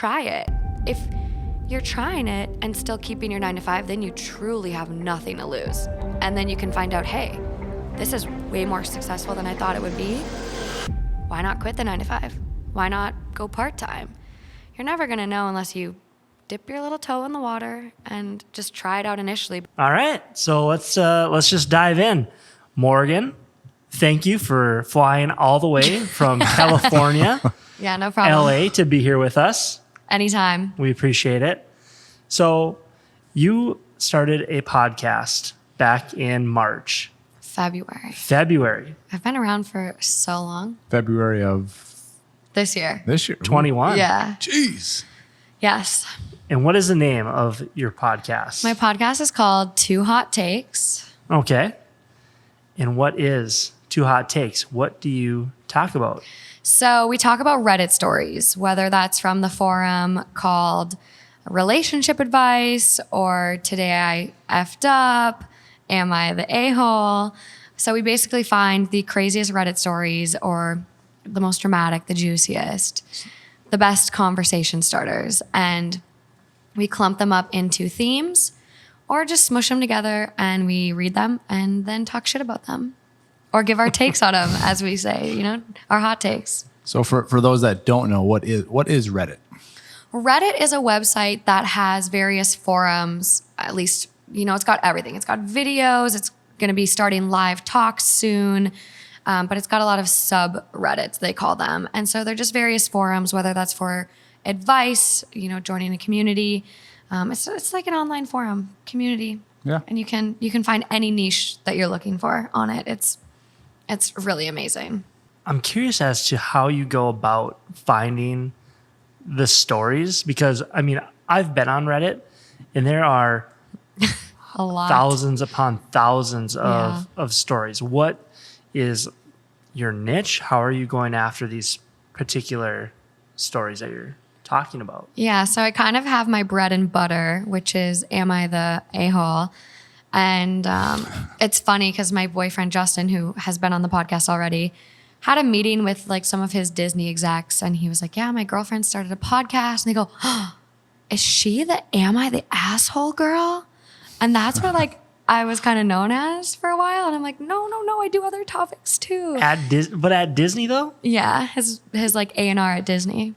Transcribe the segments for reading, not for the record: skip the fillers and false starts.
try it. If you're trying it and still keeping your 9 to 5, then you truly have nothing to lose. And then you can find out, hey, this is way more successful than I thought it would be. Why not quit the 9 to 5? Why not go part-time? You're never gonna know unless you dip your little toe in the water and just try it out initially. All right, so let's just dive in. Morgan, thank you for flying all the way from California, Yeah, no problem. LA, to be here with us. Anytime. We appreciate it. So you started a podcast back in March. February. I've been around for so long. February of This year. 21. Yeah. Jeez. Yes. And what is the name of your podcast? My podcast is called Two Hot Takes. Okay. And what is Two Hot Takes? What do you talk about? So we talk about Reddit stories, whether that's from the forum called Relationship Advice or Today I Effed Up, Am I the A-hole? So we basically find the craziest Reddit stories or the most dramatic, the juiciest, the best conversation starters. And we clump them up into themes or just smush them together and we read them and then talk shit about them or give our takes on them, as we say, our hot takes. So for those that don't know, what is Reddit? Reddit is a website that has various forums, at least, it's got everything. It's got videos. It's going to be starting live talks soon. But it's got a lot of subreddits, they call them. And so they're just various forums, whether that's for advice, joining a community. It's like an online forum community. Yeah. And you can find any niche that you're looking for on it. It's really amazing. I'm curious as to how you go about finding the stories, because I've been on Reddit and there are A lot. thousands upon thousands of stories. What is your niche? How are you going after these particular stories that you're talking about? Yeah, so I kind of have my bread and butter, which is Am I the A-hole? And it's funny because my boyfriend, Justin, who has been on the podcast already, had a meeting with like some of his Disney execs. And he was like, yeah, my girlfriend started a podcast. And they go, oh, is she the Am I the Asshole girl? And that's what like I was kind of known as for a while. And I'm like, no, I do other topics too. But at Disney though? Yeah, his like A&R at Disney.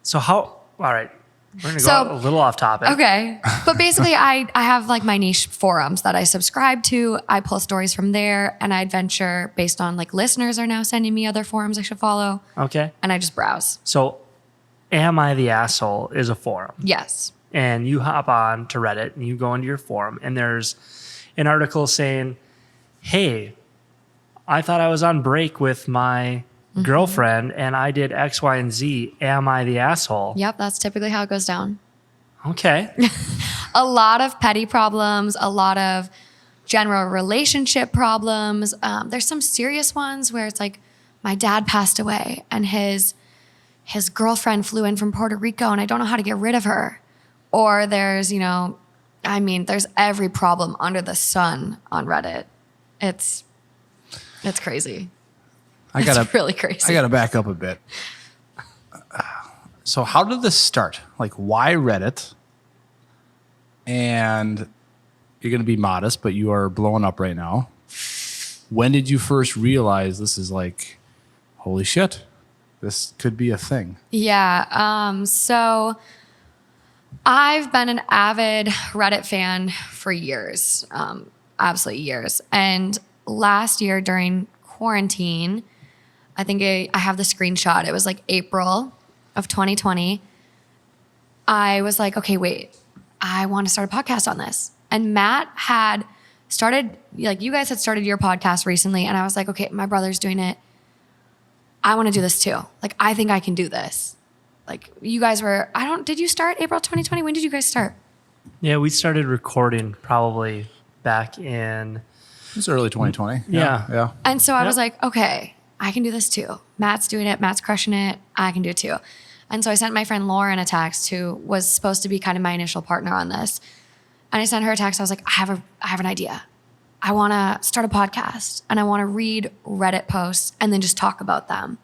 So all right, we're going to go a little off topic. Okay. But basically I have like my niche forums that I subscribe to. I pull stories from there and I adventure based on like listeners are now sending me other forums I should follow. Okay. And I just browse. So Am I the Asshole is a forum. Yes. And you hop on to Reddit and you go into your forum and there's an article saying, hey, I thought I was on break with my girlfriend and I did X, Y, and Z. Am I the asshole? Yep. That's typically how it goes down. Okay. A lot of petty problems, a lot of general relationship problems. There's some serious ones where it's like my dad passed away and his girlfriend flew in from Puerto Rico and I don't know how to get rid of her. Or there's, there's every problem under the sun on Reddit. It's crazy. It's really crazy. I gotta back up a bit. So how did this start? Like, why Reddit? And you're gonna be modest, but you are blowing up right now. When did you first realize this is like, holy shit, this could be a thing? Yeah. So I've been an avid Reddit fan for years, absolutely years. And last year during quarantine, I think I have the screenshot. It was like April of 2020. I was like, okay, wait, I want to start a podcast on this. And Matt had started, like you guys had started your podcast recently. And I was like, okay, my brother's doing it. I want to do this too. Like, I think I can do this. Like you guys were, did you start April 2020? When did you guys start? Yeah, we started recording probably back in... It was early 2020. Yeah. And so I was like, okay, I can do this too. Matt's doing it. Matt's crushing it. I can do it too. And so I sent my friend Lauren a text who was supposed to be kind of my initial partner on this. And I sent her a text. I was like, I have an idea. I want to start a podcast and I want to read Reddit posts and then just talk about them.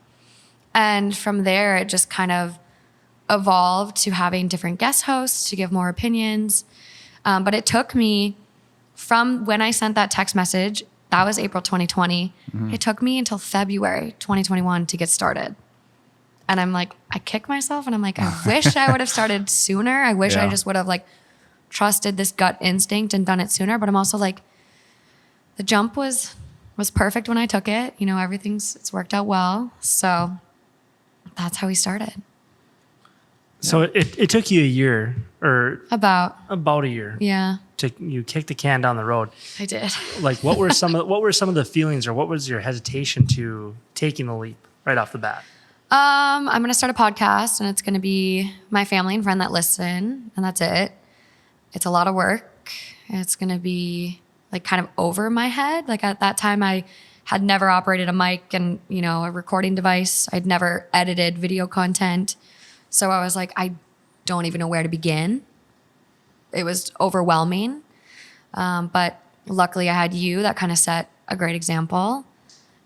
And from there, it just kind of evolved to having different guest hosts to give more opinions. But it took me from when I sent that text message, that was April 2020. It took me until February 2021 to get started. And I'm like, I kick myself and I'm like, I wish I would have started sooner. I wish I just would have like trusted this gut instinct and done it sooner. But I'm also like, the jump was perfect when I took it. You know, it's worked out well. So that's how we started. So it took you a year or About a year. Yeah, You kicked the can down the road. I did. Like what were some of the feelings, or what was your hesitation to taking the leap right off the bat? I'm going to start a podcast, and it's going to be my family and friend that listen, and that's it. It's a lot of work. It's going to be like kind of over my head. Like at that time, I had never operated a mic and, you know, a recording device. I'd never edited video content. So I was like, I don't even know where to begin. It was overwhelming. But luckily I had you that kind of set a great example.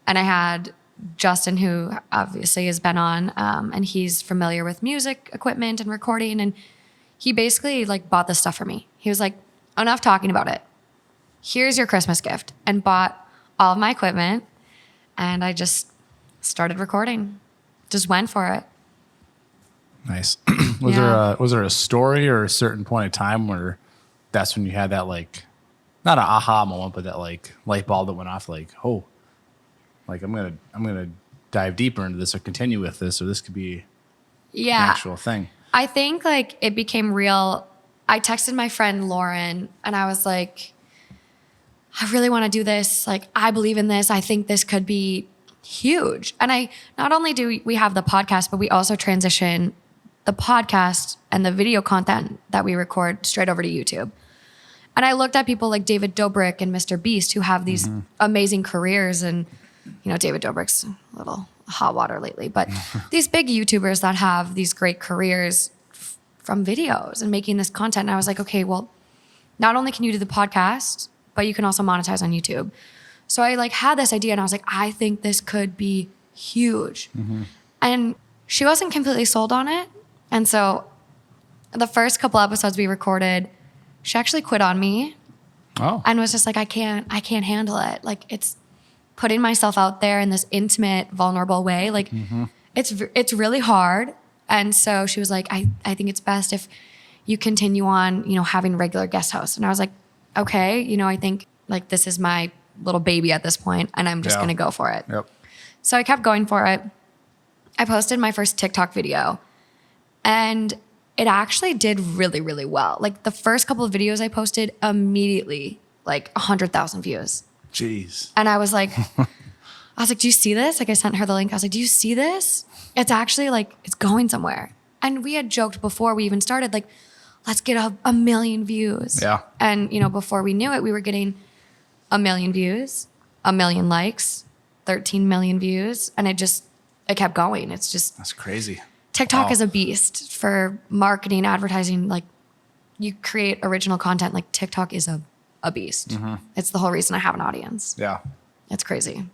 And I had Justin, who obviously has been on, and he's familiar with music equipment and recording. And he basically like bought this stuff for me. He was like, enough talking about it. Here's your Christmas gift, and bought all of my equipment. And I just started recording, just went for it. Nice. Was there a story or a certain point of time where that's when you had that, like, not an aha moment, but that like light bulb that went off, like, oh, like I'm gonna dive deeper into this or continue with this, or this could be an actual thing. I think like it became real. I texted my friend Lauren and I was like, I really want to do this. Like, I believe in this. I think this could be huge. And not only do we have the podcast, but we also transition the podcast and the video content that we record straight over to YouTube. And I looked at people like David Dobrik and Mr. Beast, who have these amazing careers. And, you know, David Dobrik's a little hot water lately, but these big YouTubers that have these great careers from videos and making this content. And I was like, okay, well, not only can you do the podcast, but you can also monetize on YouTube. So I like had this idea and I was like, I think this could be huge. And she wasn't completely sold on it. And so the first couple episodes we recorded, she actually quit on me. And was just like, I can't handle it. Like, it's putting myself out there in this intimate, vulnerable way. Like it's really hard. And so she was like, I think it's best if you continue on, you know, having regular guest hosts. And I was like, okay, you know, I think like this is my little baby at this point and I'm just going to go for it. So I kept going for it. I posted my first TikTok video and it actually did really, really well. Like the first couple of videos I posted immediately, like 100,000 views. Jeez. And I was like, do you see this? Like I sent her the link. I was like, do you see this? It's actually like, it's going somewhere. And we had joked before we even started, like, let's get a million views. And, you know, before we knew it, we were getting 1 million views, 1 million likes, 13 million views. And it kept going. It's just. That's crazy. TikTok is a beast for marketing, advertising. Like you create original content. Like TikTok is a beast. It's the whole reason I have an audience. It's crazy.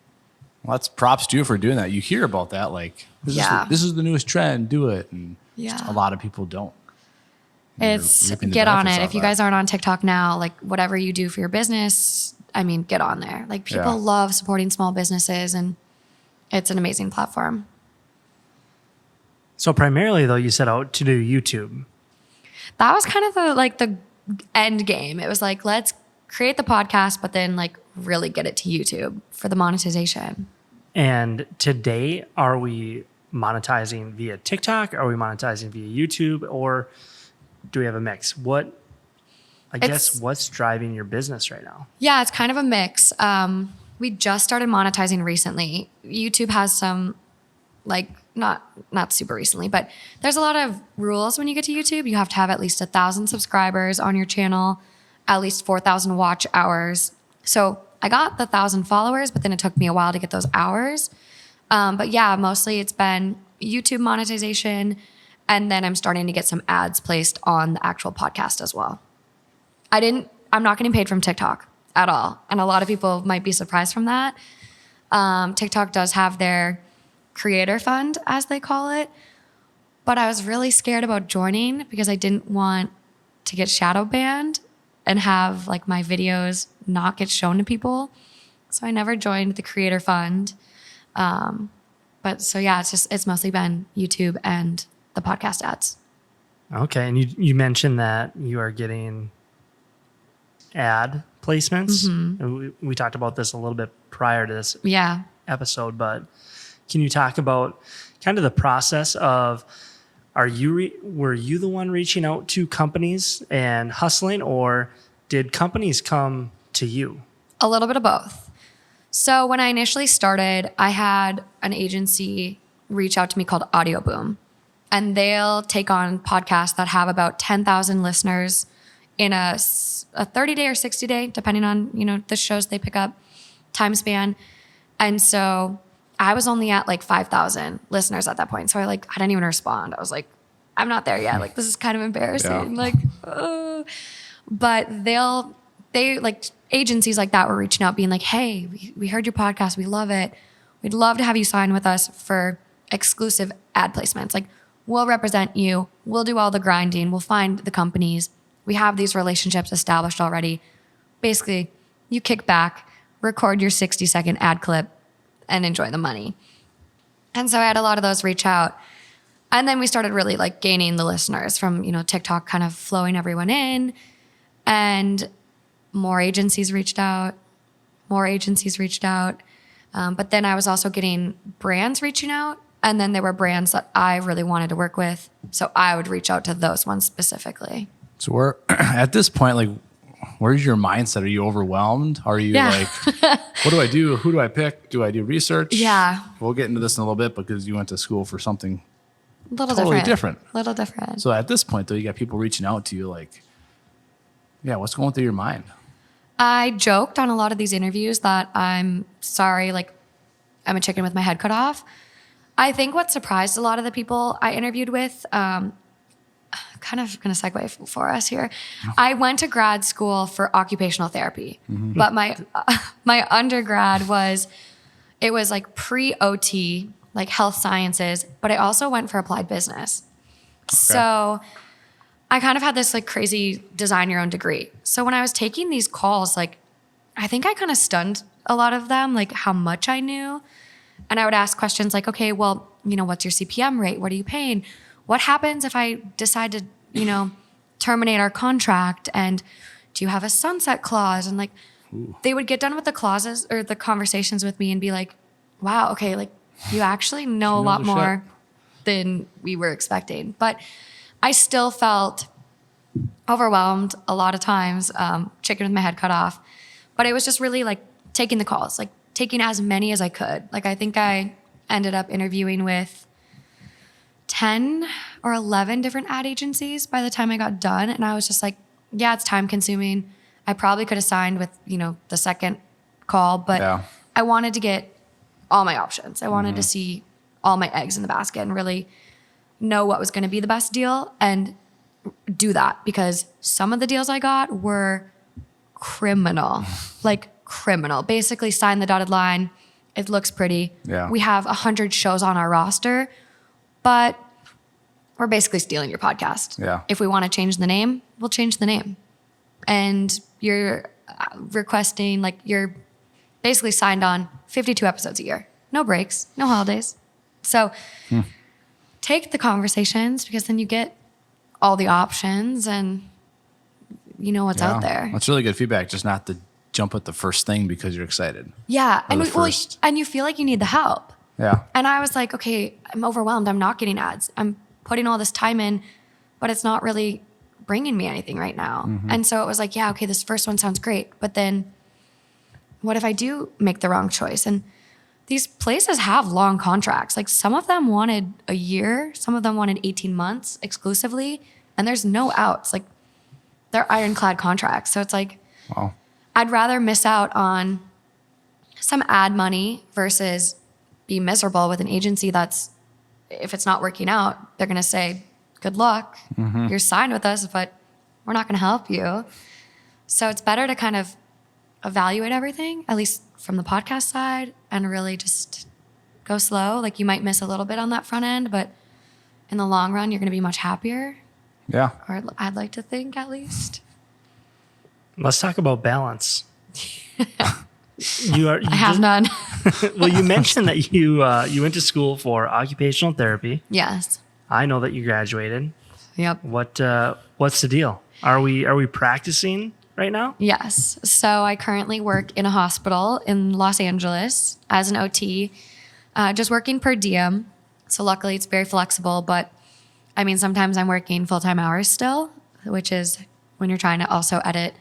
Well, that's props to you for doing that. You hear about that, like, this is the newest trend, do it. And just a lot of people don't. It's get on it. If you guys aren't on TikTok now, like whatever you do for your business, I mean, get on there. Like people love supporting small businesses and it's an amazing platform. So primarily though, you set out to do YouTube. That was kind of the end game. It was like, let's create the podcast, but then like really get it to YouTube for the monetization. And today, are we monetizing via TikTok? Are we monetizing via YouTube? Or do we have a mix? What's driving your business right now? Yeah, it's kind of a mix. We just started monetizing recently. YouTube has some, like, not super recently, but there's a lot of rules when you get to YouTube. You have to have at least 1,000 subscribers on your channel, at least 4,000 watch hours. So I got the 1,000 followers, but then it took me a while to get those hours. But yeah, mostly it's been YouTube monetization. And then I'm starting to get some ads placed on the actual podcast as well. I'm not getting paid from TikTok at all. And a lot of people might be surprised from that. TikTok does have their creator fund, as they call it. but I was really scared about joining because I didn't want to get shadow banned and have like my videos not get shown to people. So I never joined the creator fund. But so yeah, it's mostly been YouTube and the podcast ads. Okay. And you mentioned that you are getting ad placements. And we talked about this a little bit prior to this Yeah. episode, but can you talk about kind of the process of, were you the one reaching out to companies and hustling, or did companies come to you? A little bit of both. So when I initially started, I had an agency reach out to me called Audio Boom, and they'll take on podcasts that have about 10,000 listeners in a 30-day or 60-day, depending on, the shows they pick up, time span. And so I was only at like 5,000 listeners at that point. So I didn't even respond. I was like, I'm not there yet. Like, this is kind of embarrassing. Yeah. But they agencies like that were reaching out being like, hey, we heard your podcast. We love it. We'd love to have you sign with us for exclusive ad placements. Like, we'll represent you. We'll do all the grinding. We'll find the companies. We have these relationships established already. Basically, you kick back, record your 60-second ad clip, and enjoy the money. And so I had a lot of those reach out. And then we started really like gaining the listeners from, TikTok kind of flowing everyone in. And more agencies reached out. But then I was also getting brands reaching out. And then there were brands that I really wanted to work with. So I would reach out to those ones specifically. So we're at this point, like, where's your mindset? Are you overwhelmed? Are you like, what do I do? Who do I pick? Do I do research? Yeah. We'll get into this in a little bit because you went to school for something Little totally different. Little different. So at this point, though, you got people reaching out to you like, yeah, what's going through your mind? I joked on a lot of these interviews that I'm sorry, like, I'm a chicken with my head cut off. I think what surprised a lot of the people I interviewed with, kind of going to segue for us here. I went to grad school for occupational therapy, but my undergrad was like pre-OT, like health sciences, but I also went for applied business. Okay. So I kind of had this like crazy design your own degree. So when I was taking these calls, like, I think I kind of stunned a lot of them, like how much I knew. And I would ask questions like, okay, well, what's your CPM rate? What are you paying? What happens if I decide to, terminate our contract? And do you have a sunset clause? And like, they would get done with the clauses or the conversations with me and be like, wow, okay, like you actually know a lot more than we were expecting. But I still felt overwhelmed a lot of times, chicken with my head cut off. But it was just really like taking the calls, like taking as many as I could. Like, I think I ended up interviewing with 10 or 11 different ad agencies by the time I got done. And I was just like, yeah, it's time consuming. I probably could have signed with, the second call, but I wanted to get all my options. I wanted to see all my eggs in the basket and really know what was going to be the best deal and do that, because some of the deals I got were criminal, like criminal. Basically sign the dotted line. It looks pretty. Yeah. We have 100 shows on our roster, but we're basically stealing your podcast. Yeah. If we want to change the name, we'll change the name. And you're requesting, like, you're basically signed on 52 episodes a year. No breaks, no holidays. So take the conversations, because then you get all the options and you know what's out there. That's really good feedback, just not to jump at the first thing because you're excited. Yeah. And you feel like you need the help. Yeah. And I was like, okay, I'm overwhelmed. I'm not getting ads. I'm putting all this time in, but it's not really bringing me anything right now. And so it was like, yeah, okay, this first one sounds great. But then what if I do make the wrong choice? And these places have long contracts. Like, some of them wanted a year, some of them wanted 18 months exclusively, and there's no outs. Like, they're ironclad contracts. So it's like, wow. I'd rather miss out on some ad money versus be miserable with an agency that's, if it's not working out, they're going to say, good luck. You're signed with us, but we're not going to help you. So it's better to kind of evaluate everything, at least from the podcast side, and really just go slow. Like, you might miss a little bit on that front end, but in the long run, you're going to be much happier. Yeah. Or I'd like to think, at least. Let's talk about balance. I have none. Well, you mentioned that you went to school for occupational therapy. Yes. I know that you graduated. Yep. What's the deal? Are we practicing right now? Yes. So I currently work in a hospital in Los Angeles as an OT, just working per diem. So luckily it's very flexible, but I mean, sometimes I'm working full-time hours still, which is when you're trying to also edit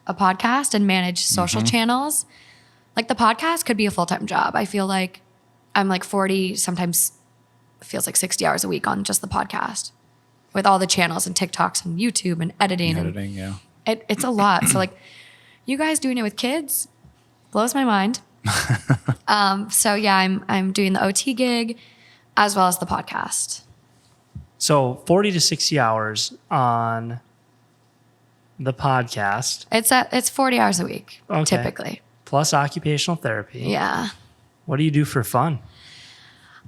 a podcast and manage social channels. Like the podcast could be a full-time job. I feel like I'm like 40, sometimes feels like 60 hours a week on just the podcast with all the channels and TikToks and YouTube and editing. Yeah. It's a lot. So like you guys doing it with kids blows my mind. So yeah, I'm doing the OT gig as well as the podcast. So 40 to 60 hours on the podcast. It's 40 hours a week, Okay. typically. Plus occupational therapy. Yeah. What do you do for fun?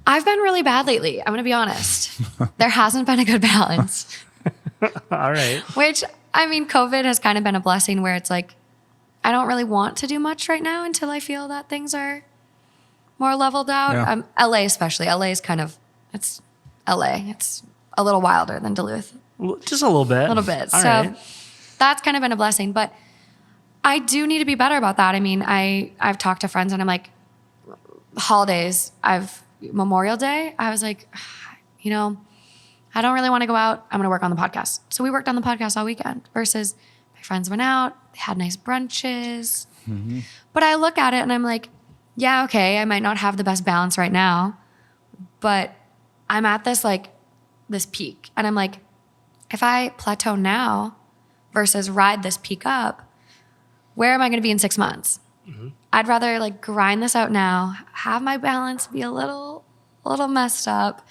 I've been really bad lately. I'm going to be honest. There hasn't been a good balance, All right. which I mean, COVID has kind of been a blessing where it's like, I don't really want to do much right now until I feel that things are more leveled out. Yeah. LA especially. LA is kind of, it's LA. It's a little wilder than Duluth. Just a little bit. A little bit. All So right. that's kind of been a blessing. But I do need to be better about that. I mean, I've talked to friends and I'm like, holidays, Memorial Day, I was like, you know, I don't really want to go out. I'm going to work on the podcast. So we worked on the podcast all weekend versus my friends went out, they had nice brunches. Mm-hmm. But I look at it and I'm like, yeah, okay, I might not have the best balance right now, but I'm at this peak. And I'm like, if I plateau now versus ride this peak up, where am I going to be in 6 months? Mm-hmm. I'd rather like grind this out now, have my balance be a little messed up,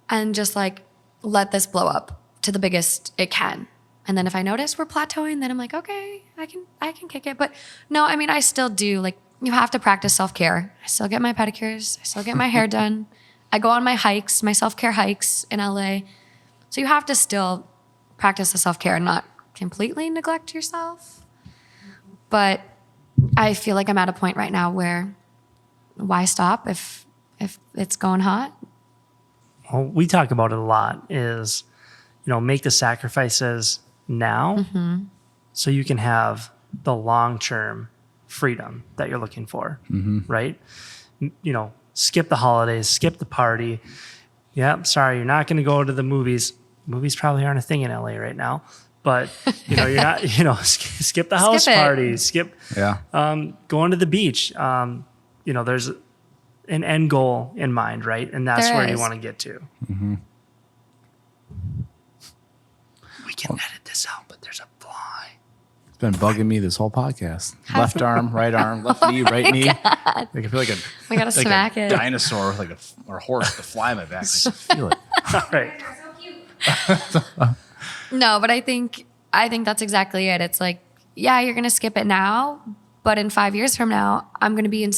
and just like let this blow up to the biggest it can. And then if I notice we're plateauing, then I'm like, okay, I can kick it. But no, I mean, I still do, like, you have to practice self-care. I still get my pedicures. I still get my hair done. I go on my hikes, my self-care hikes in LA. So you have to still practice the self-care and not completely neglect yourself. But I feel like I'm at a point right now where why stop if it's going hot? Well, we talk about it a lot is, make the sacrifices now so you can have the long-term freedom that you're looking for, right? Skip the holidays, skip the party. Yep, sorry, you're not going to go to the movies. Movies probably aren't a thing in LA right now. But, you're not, skip the house parties, going to the beach. There's an end goal in mind, right? And that's where you want to get to. Mm-hmm. We can edit this out, but there's a fly. It's been bugging me this whole podcast. Left arm, right arm, left knee, right knee. I can feel like we gotta smack it. Dinosaur with or a horse with a fly in my back. I can feel it. All right. No, but I think that's exactly it. It's like, yeah, you're gonna skip it now, but in 5 years from now, I'm gonna be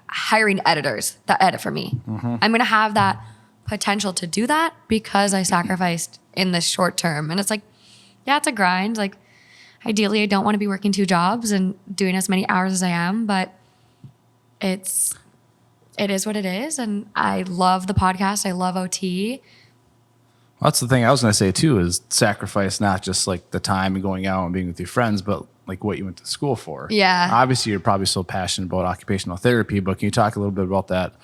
hiring editors that edit for me. I'm gonna have that potential to do that because I sacrificed in this short term. And it's like, yeah, it's a grind. Like, ideally, I don't want to be working 2 jobs and doing as many hours as I am, but it is what it is. And I love the podcast. I love OT. That's the thing I was going to say too, is sacrifice not just like the time and going out and being with your friends, but like what you went to school for. Yeah. Obviously, you're probably so passionate about occupational therapy, but can you talk a little bit about that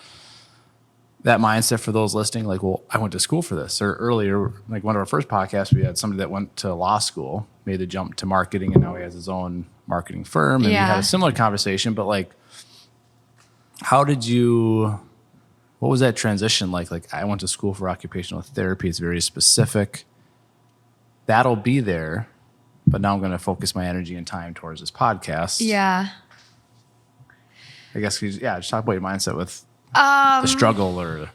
mindset for those listening? Like, well, I went to school for this. Or earlier, like one of our first podcasts, we had somebody that went to law school, made the jump to marketing, and now he has his own marketing firm. And we had a similar conversation, but like, what was that transition like? Like, I went to school for occupational therapy. It's very specific. That'll be there, but now I'm going to focus my energy and time towards this podcast. Yeah. I guess, just talk about your mindset with the struggle or...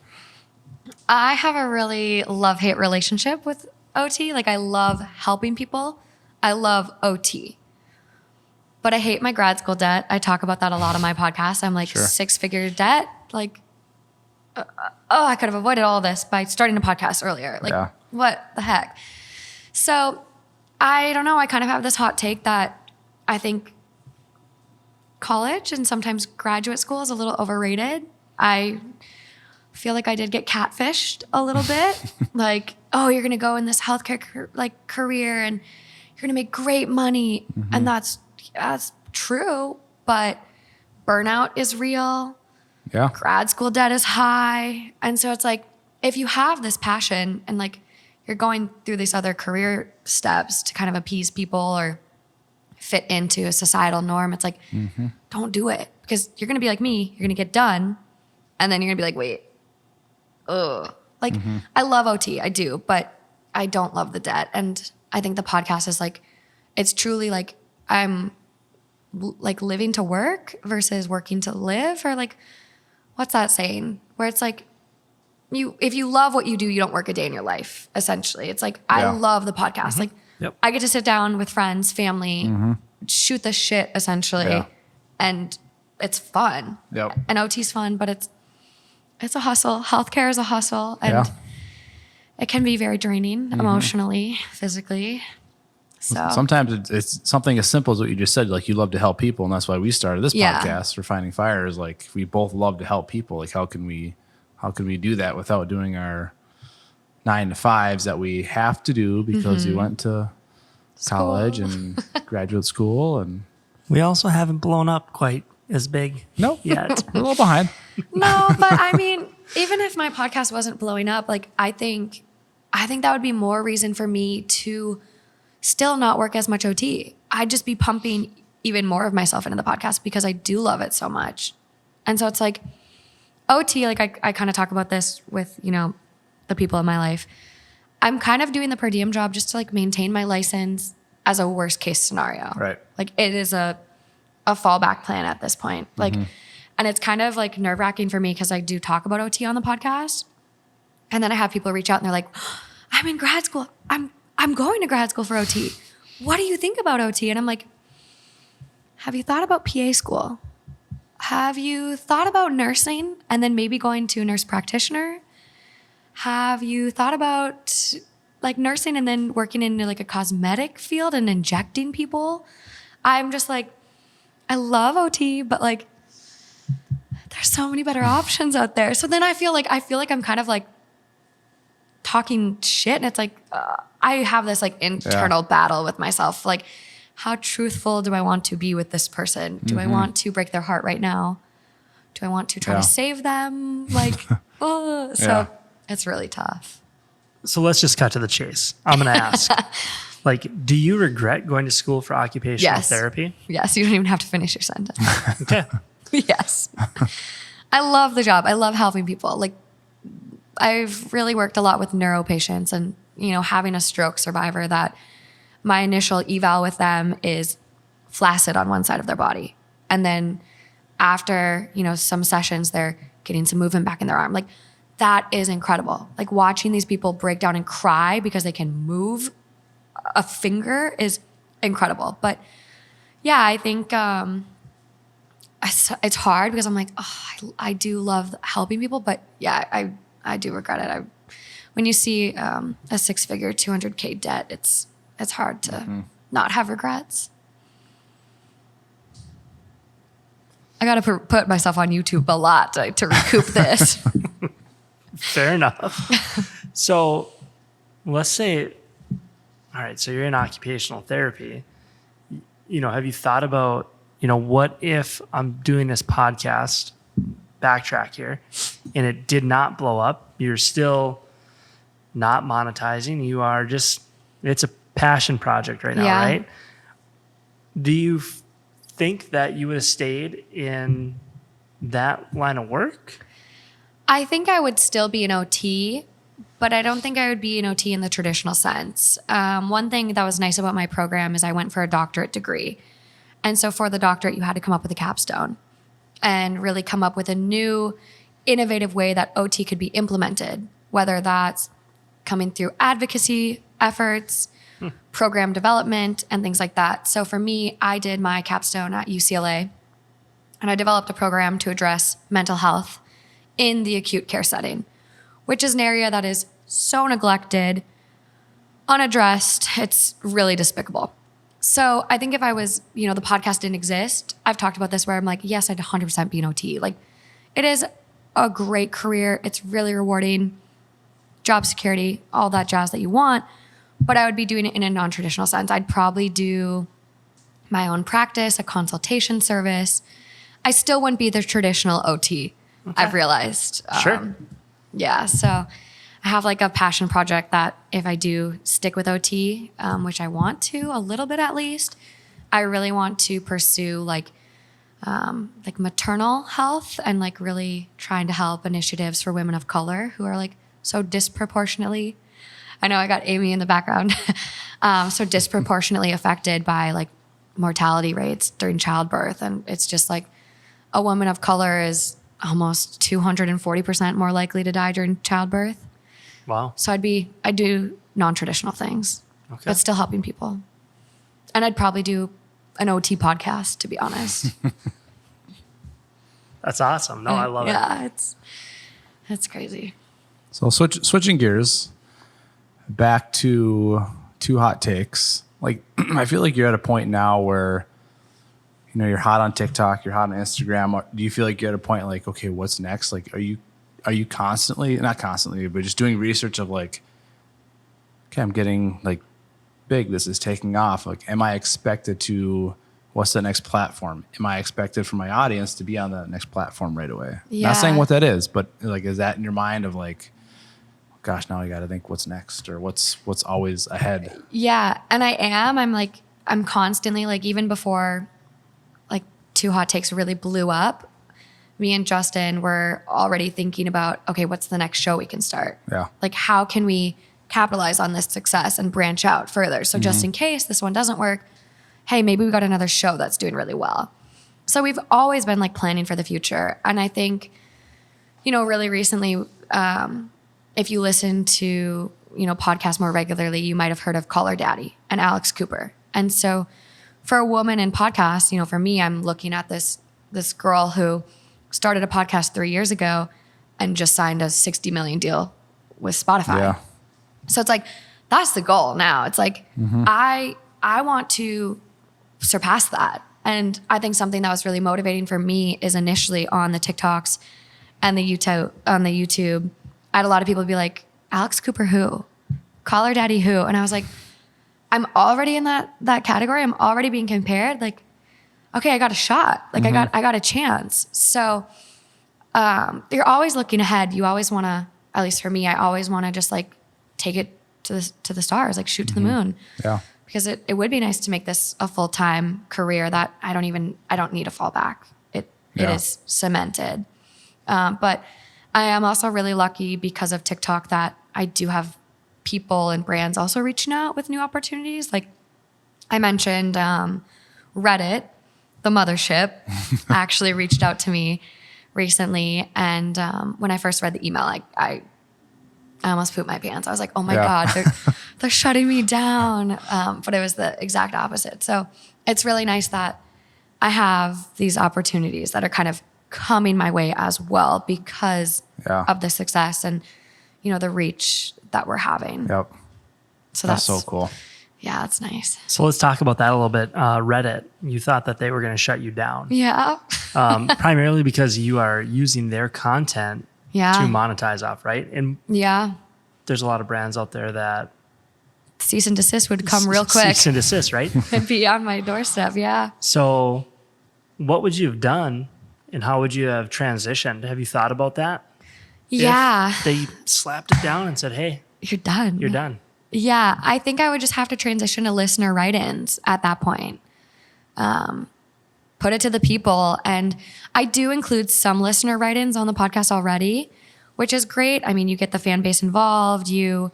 I have a really love-hate relationship with OT. Like, I love helping people. I love OT. But I hate my grad school debt. I talk about that a lot on my podcast. I'm like, 6-figure debt. Like, I could have avoided all this by starting a podcast earlier. Like, Yeah. what the heck? So I don't know. I kind of have this hot take that I think college and sometimes graduate school is a little overrated. I feel like I did get catfished a little bit. Like, oh, you're going to go in this healthcare career and you're going to make great money. And that's true, but burnout is real. Yeah. Grad school debt is high. And so it's like, if you have this passion and like you're going through these other career steps to kind of appease people or fit into a societal norm, it's like, don't do it, because you're going to be like me. You're going to get done. And then you're going to be like, wait, like I love OT. I do, but I don't love the debt. And I think the podcast is like, it's truly like I'm like living to work versus working to live, or like, what's that saying? Where it's like, if you love what you do, you don't work a day in your life, essentially. It's like, I love the podcast. Like, Yep. I get to sit down with friends, family, shoot the shit, essentially. Yeah. And it's fun. Yep. And OT's fun, but it's a hustle. Healthcare is a hustle. And it can be very draining emotionally, physically. So Sometimes it's something as simple as what you just said. Like, you love to help people, and that's why we started this podcast, Refining Fire. Is like, we both love to help people. Like, how can we do that without doing our 9 to 5s that we have to do because we went to college and graduate school? And We also haven't blown up quite as big yet. we're a little behind. no, but I mean, even if my podcast wasn't blowing up, like I think that would be more reason for me to still not work as much OT. I'd just be pumping even more of myself into the podcast because I do love it so much. And so it's like OT, like I kind of talk about this with, the people in my life. I'm kind of doing the per diem job just to like maintain my license as a worst case scenario. Right. Like it is a fallback plan at this point. Like, and it's kind of like nerve wracking for me because I do talk about OT on the podcast. And then I have people reach out and they're like, I'm in grad school. I'm going to grad school for OT. What do you think about OT? And I'm like, have you thought about PA school? Have you thought about nursing and then maybe going to a nurse practitioner? Have you thought about like nursing and then working in like a cosmetic field and injecting people? I'm just like, I love OT, but like, there's so many better options out there. So then I feel like I'm kind of like talking shit, and it's like I have this like internal battle with myself. Like, how truthful do I want to be with this person? Do I want to break their heart right now? Do I want to try to save them? Like, so it's really tough. So let's just cut to the chase. I'm going to ask, like, do you regret going to school for occupational therapy? Yes, you don't even have to finish your sentence. Okay. Yes. I love the job. I love helping people. Like, I've really worked a lot with neuro patients, and, having a stroke survivor that my initial eval with them is flaccid on one side of their body. And then after, some sessions, they're getting some movement back in their arm. Like, that is incredible. Like, watching these people break down and cry because they can move a finger is incredible. But yeah, I think it's hard because I'm like, I do love helping people, but yeah, I do regret it. When you see a 6-figure 200K debt, it's hard to not have regrets. I got to put myself on YouTube a lot to recoup this. Fair enough. So let's say, all right, so you're in occupational therapy. Have you thought about, what if I'm doing this podcast, backtrack here, and it did not blow up? You're still not monetizing. You are just, it's a passion project right now, right? Do you think that you would have stayed in that line of work? I think I would still be an OT, but I don't think I would be an OT in the traditional sense. One thing that was nice about my program is I went for a doctorate degree. And so for the doctorate, you had to come up with a capstone and really come up with a new, innovative way that OT could be implemented, whether that's coming through advocacy efforts, program development, and things like that. So for me, I did my capstone at UCLA, and I developed a program to address mental health in the acute care setting, which is an area that is so neglected, unaddressed. It's really despicable. So I think if I was, the podcast didn't exist, I've talked about this where I'm like, yes, I'd 100% be an OT. Like, it is a great career. It's really rewarding, job security, all that jazz that you want. But I would be doing it in a non-traditional sense. I'd probably do my own practice, a consultation service. I still wouldn't be the traditional OT, okay. I've realized. Sure. Yeah, so I have like a passion project that if I do stick with OT, which I want to a little bit at least, I really want to pursue like maternal health and like really trying to help initiatives for women of color who are like so disproportionately, I know I got Amy in the background, so disproportionately affected by like mortality rates during childbirth. And it's just like a woman of color is almost 240% more likely to die during childbirth. Wow. So I do non-traditional things, okay. but still helping people. And I'd probably do an OT podcast, to be honest. That's awesome. No, I love it. Yeah, it's crazy. So switching gears back to two hot takes. Like, I feel like you're at a point now where, you're hot on TikTok, you're hot on Instagram. Do you feel like you're at a point like, okay, what's next? Like, are you constantly, not constantly, but just doing research of like, okay, I'm getting like big. This is taking off. Like, am I expected to, what's the next platform? Am I expected for my audience to be on the next platform right away? Yeah. Not saying what that is, but like, is that in your mind of like, gosh, now I got to think what's next or what's always ahead? Yeah. And I'm constantly like, even before like Two Hot Takes really blew up, me and Justin were already thinking about, okay, what's the next show we can start? Yeah. Like, how can we capitalize on this success and branch out further? So just in case this one doesn't work, hey, maybe we got another show that's doing really well. So we've always been like planning for the future. And I think, really recently, if you listen to, podcasts more regularly, you might have heard of Call Her Daddy and Alex Cooper. And so for a woman in podcasts, for me, I'm looking at this girl who started a podcast 3 years ago and just signed a $60 million deal with Spotify. Yeah. So it's like, that's the goal now. It's like, I want to surpass that. And I think something that was really motivating for me is initially on the TikToks and the YouTube, I had a lot of people be like, Alex Cooper who? Call Her Daddy who? And I was like, I'm already in that category. I'm already being compared. Like, okay, I got a shot. Like I got a chance. So you're always looking ahead. You always want to, at least for me, I always want to just like take it to the stars, like shoot to the moon. Yeah. Because it would be nice to make this a full-time career that I don't need a fallback. It is cemented. But I am also really lucky because of TikTok that I do have people and brands also reaching out with new opportunities. Like I mentioned, Reddit, the mothership, actually reached out to me recently. And when I first read the email, I almost pooped my pants. I was like, oh my God, they're shutting me down. But it was the exact opposite. So it's really nice that I have these opportunities that are kind of coming my way as well because of the success and, the reach that we're having. Yep. So that's so cool. Yeah, it's nice. So let's talk about that a little bit. Reddit, you thought that they were going to shut you down. Yeah. Primarily because you are using their content to monetize off, right? And there's a lot of brands out there that cease and desist would come real quick. Cease and desist, right? It'd be on my doorstep, yeah. So what would you have done and how would you have transitioned? Have you thought about that? Yeah. If they slapped it down and said, hey, you're done. You're done. Yeah, I think I would just have to transition to listener write-ins at that point. Put it to the people. And I do include some listener write-ins on the podcast already, which is great. I mean, you get the fan base involved. You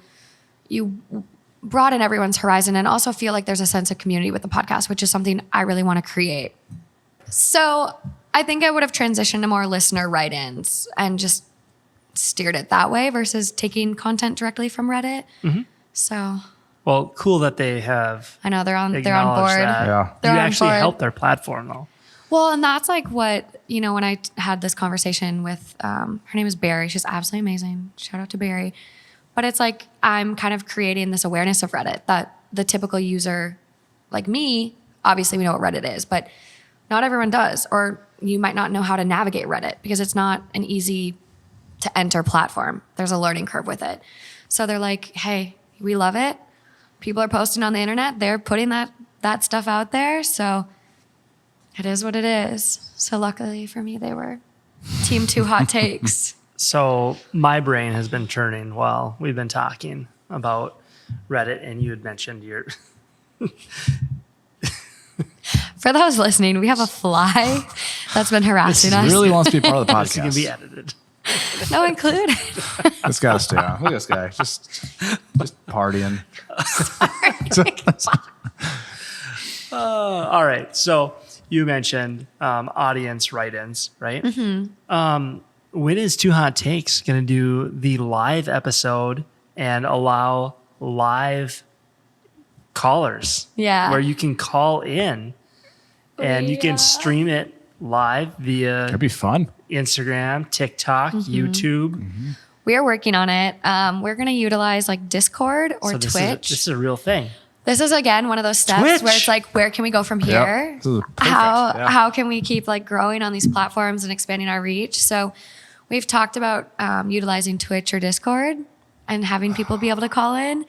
broaden everyone's horizon and also feel like there's a sense of community with the podcast, which is something I really want to create. So I think I would have transitioned to more listener write-ins and just steered it that way versus taking content directly from Reddit. Mm-hmm. So, well, cool that they have. I know they're on board. Yeah, They're you on actually board. helped their platform though. Well, and that's like what, when I had this conversation with, her name is Barry. She's absolutely amazing. Shout out to Barry. But it's like, I'm kind of creating this awareness of Reddit that the typical user like me, obviously we know what Reddit is, but not everyone does. Or you might not know how to navigate Reddit because it's not an easy to enter platform. There's a learning curve with it. So they're like, hey, we love it. People are posting on the internet. They're putting that stuff out there. So it is what it is. So luckily for me, they were team 2 hot takes. So my brain has been churning while we've been talking about Reddit, and you had mentioned your... For those listening, we have a fly that's been harassing us. He really wants to be part of the This is going to be podcast. edited. No included. This gotta stay on. Look at this guy, just partying. All right. So you mentioned audience write-ins, right? Mm-hmm. When is Two Hot Takes going to do the live episode and allow live callers? Yeah. Where you can call in and you can stream it live via That'd be fun. Instagram, TikTok, YouTube. We are working on it. We're going to utilize like Discord or So Twitch. This is a real thing. This is again one of those steps Twitch. where it's like, where can we go from here? This is perfect. How can we keep like growing on these platforms and expanding our reach? So we've talked about utilizing Twitch or Discord and having people be able to call in.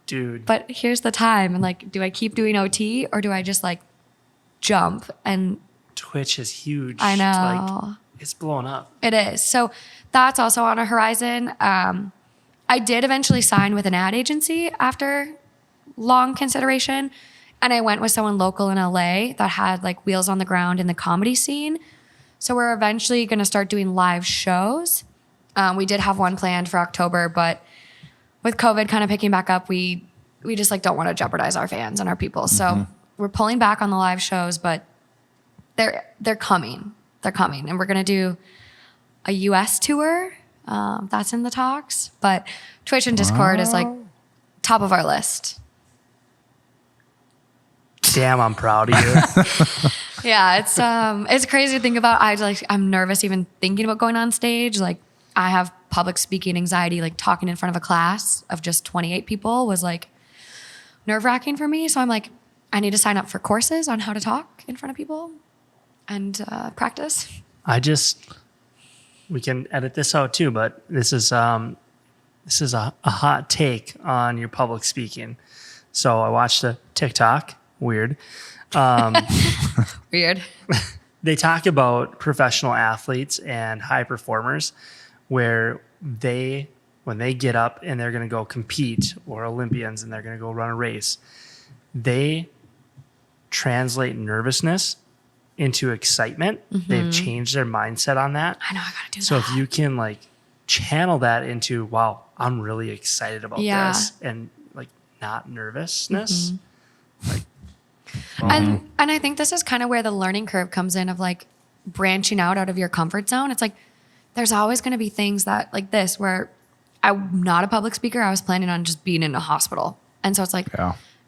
Dude. But here's the time. And like, do I keep doing OT or do I just like jump? And Twitch is huge. I know. Like, it's blowing up. it is. So that's also on a horizon. I did eventually sign with an ad agency after long consideration. And I went with someone local in LA that had like wheels on the ground in the comedy scene. So we're eventually going to start doing live shows. We did have one planned for October, but with COVID kind of picking back up, we just like don't want to jeopardize our fans and our people. So we're pulling back on the live shows, but they're coming. They're coming. And we're going to do a US tour. That's in the talks. But Twitch and Discord is like top of our list. Damn, I'm proud of you. Yeah, it's crazy to think about. I'm nervous even thinking about going on stage. Like I have public speaking anxiety. Like talking in front of a class of just 28 people was like nerve-wracking for me. So I'm like, I need to sign up for courses on how to talk in front of people and practice. We can edit this out too, but this is a hot take on your public speaking. So I watched a TikTok. Weird. Weird. They talk about professional athletes and high performers where when they get up and they're going to go compete, or Olympians and they're going to go run a race, they translate nervousness into excitement. They've changed their mindset on that. I know, I gotta do So that. if you can like channel that into, wow, I'm really excited about this, and like not nervousness. Like, And I think this is kind of where the learning curve comes in of like branching out of your comfort zone. It's like there's always going to be things that like this where I'm not a public speaker. I was planning on just being in a hospital. And so it's like,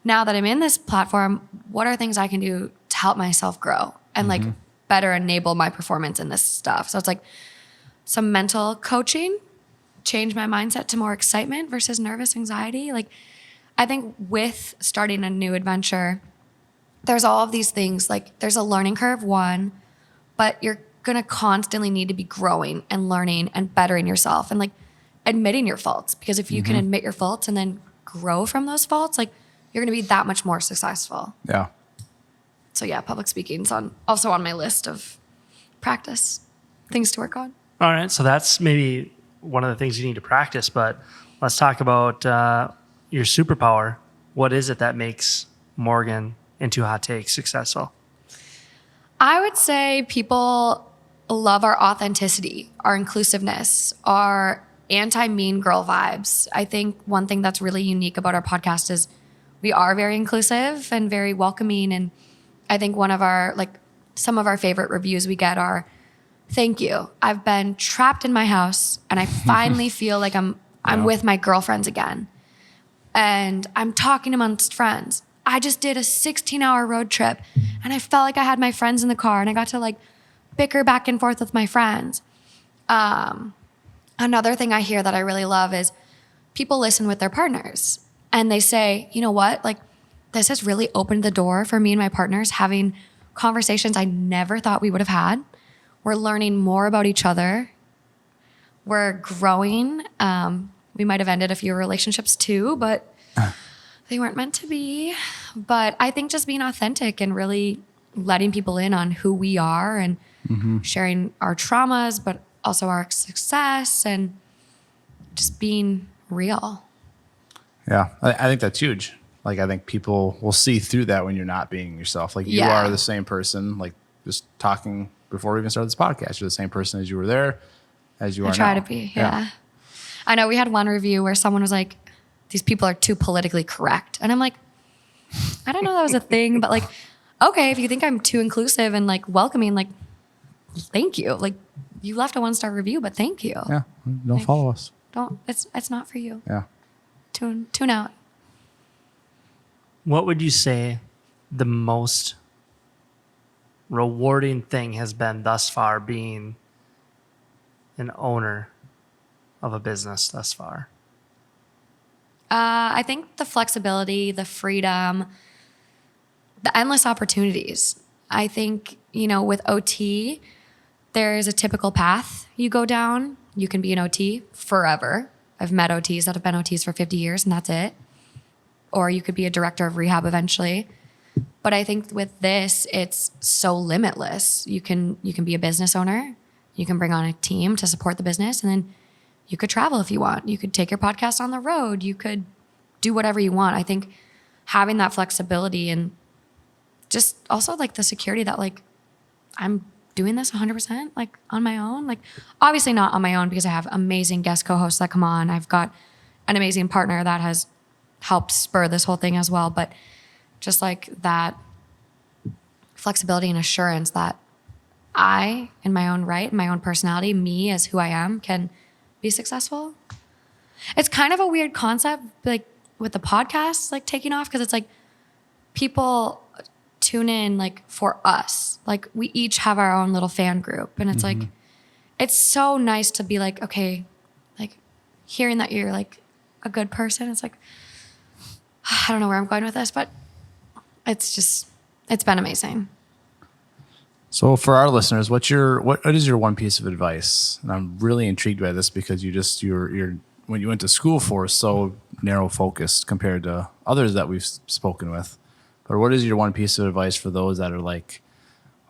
now that I'm in this platform, what are things I can do to help myself grow and like better enable my performance in this stuff? So it's like some mental coaching, change my mindset to more excitement versus nervous anxiety. Like I think with starting a new adventure, there's all of these things, like there's a learning curve, one, but you're going to constantly need to be growing and learning and bettering yourself and like admitting your faults, because if you can admit your faults and then grow from those faults, like you're going to be that much more successful. Yeah. So yeah, public speaking's also on my list of practice things to work on. all right. So that's maybe one of the things you need to practice, but let's talk about your superpower. What is it that makes Morgan and Two Hot Takes successful? I would say people love our authenticity, our inclusiveness, our anti-mean girl vibes. I think one thing that's really unique about our podcast is we are very inclusive and very welcoming. And I think some of our favorite reviews we get are, thank you. I've been trapped in my house and I finally feel like I'm with my girlfriends again. And I'm talking amongst friends. I just did a 16-hour road trip and I felt like I had my friends in the car and I got to like bicker back and forth with my friends. Another thing I hear that I really love is people listen with their partners and they say, you know what, like this has really opened the door for me and my partners having conversations I never thought we would have had. We're learning more about each other. We're growing. We might have ended a few relationships too, but they weren't meant to be. But I think just being authentic and really letting people in on who we are and sharing our traumas, but also our success and just being real. Yeah, I think that's huge. Like, I think people will see through that when you're not being yourself. Like, you are the same person, like just talking before we even started this podcast. You're the same person as you were there, as you are now. I try to be, yeah. I know we had one review where someone was like, these people are too politically correct. And I'm like, I don't know that was a thing, but like, okay, if you think I'm too inclusive and like welcoming, like, thank you. Like, you left a 1-star review, but thank you. Yeah, don't follow us. Don't, it's not for you. Yeah. Tune out. What would you say the most rewarding thing has been thus far being an owner of a business thus far? I think the flexibility, the freedom, the endless opportunities. I think, you know, with OT, there's a typical path you go down. You can be an OT forever. I've met OTs that have been OTs for 50 years and that's it. Or you could be a director of rehab eventually. But I think with this, it's so limitless. You can be a business owner. You can bring on a team to support the business. And then you could travel if you want. You could take your podcast on the road. You could do whatever you want. I think having that flexibility and just also like the security that like I'm doing this 100% like on my own. Like obviously not on my own because I have amazing guest co-hosts that come on. I've got an amazing partner that has helped spur this whole thing as well. But just like that flexibility and assurance that I, in my own right, my own personality, me as who I am, can be successful. It's kind of a weird concept, like with the podcast, like taking off, because it's like people tune in like for us. Like we each have our own little fan group. And it's like, it's so nice to be like, okay, like hearing that you're like a good person. It's like, I don't know where I'm going with this, but it's been amazing. So for our listeners, what is your one piece of advice? And I'm really intrigued by this because you're when you went to school for so narrow focused compared to others that we've spoken with. But what is your one piece of advice for those that are like,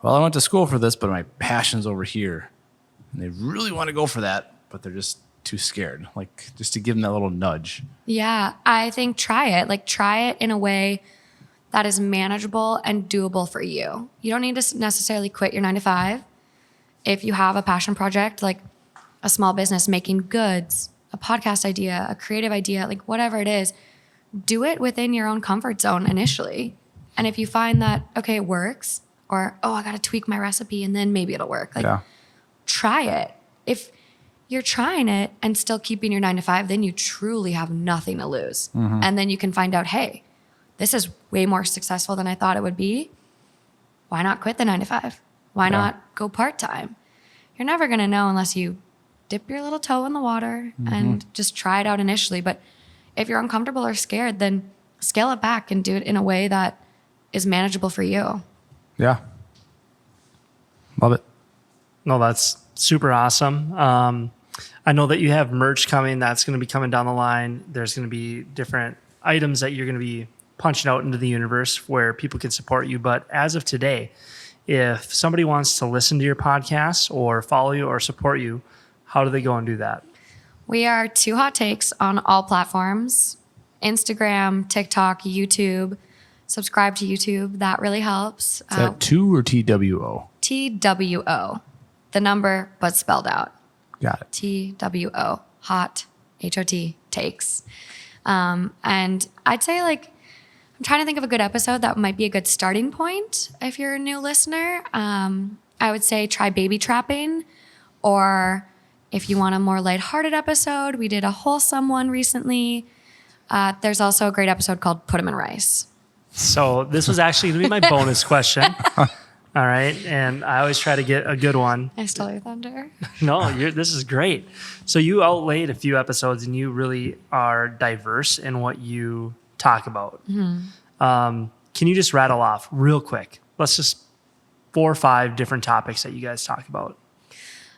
well, I went to school for this, but my passion's over here. And they really want to go for that, but they're just too scared. Like just to give them that little nudge. Yeah, I think try it. Like try it in a way that is manageable and doable for you. You don't need to necessarily quit your 9 to 5. If you have a passion project, like a small business making goods, a podcast idea, a creative idea, like whatever it is, do it within your own comfort zone initially. And if you find that, okay, it works, or, oh, I got to tweak my recipe and then maybe it'll work. Like try it. If you're trying it and still keeping your 9 to 5, then you truly have nothing to lose. And then you can find out, hey, this is way more successful than I thought it would be. Why not quit the 9 to 5? Why not go part-time? You're never going to know unless you dip your little toe in the water and just try it out initially. But if you're uncomfortable or scared, then scale it back and do it in a way that is manageable for you. Yeah. Love it. No, that's super awesome. I know that you have merch coming. That's going to be coming down the line. There's going to be different items that you're going to be punching out into the universe where people can support you. But as of today, if somebody wants to listen to your podcast or follow you or support you, how do they go and do that? We are 2 Hot Takes on all platforms, Instagram, TikTok, YouTube. Subscribe to YouTube. That really helps. Is that 2 or TWO? TWO. The number, but spelled out. Got it. TWO. Hot, HOT, takes. And I'd say like, I'm trying to think of a good episode that might be a good starting point if you're a new listener. I would say try baby trapping, or if you want a more lighthearted episode, we did a wholesome one recently. There's also a great episode called Put 'em in Rice. So this was actually going to be my bonus question. All right. And I always try to get a good one. I stole your thunder. No, this is great. So you outlaid a few episodes and you really are diverse in what you talk about. Can you just rattle off real quick? Let's just 4 or 5 different topics that you guys talk about.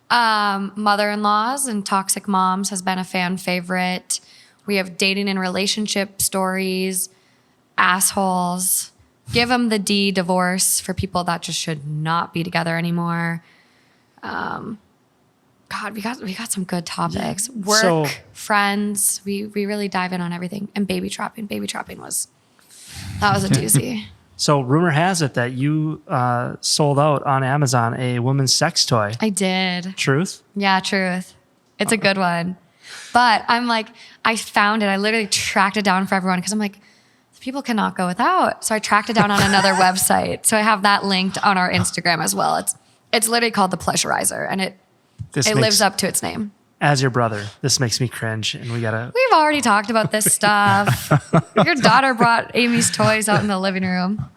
Mother-in-laws and toxic moms has been a fan favorite. We have dating and relationship stories, assholes, give them the D, divorce for people that just should not be together anymore. God, we got some good topics. Work, friends. We really dive in on everything. And baby trapping. Baby trapping was a doozy. So rumor has it that you sold out on Amazon a woman's sex toy. I did. Truth? Yeah, truth. It's a good one. But I'm like, I found it. I literally tracked it down for everyone because I'm like, people cannot go without. So I tracked it down on another website. So I have that linked on our Instagram as well. It's literally called the Pleasurizer, and it lives up to its name. As your brother, this makes me cringe, and we've already talked about this stuff. Your daughter brought Amy's toys out in the living room.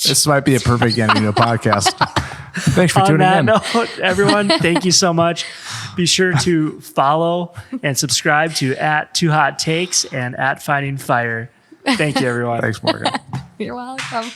This might be a perfect ending to a podcast. Thanks for tuning in. On that note, everyone, thank you so much. Be sure to follow and subscribe to @2HotTakes and @FindingFire. Thank you, everyone. Thanks, Morgan. You're welcome.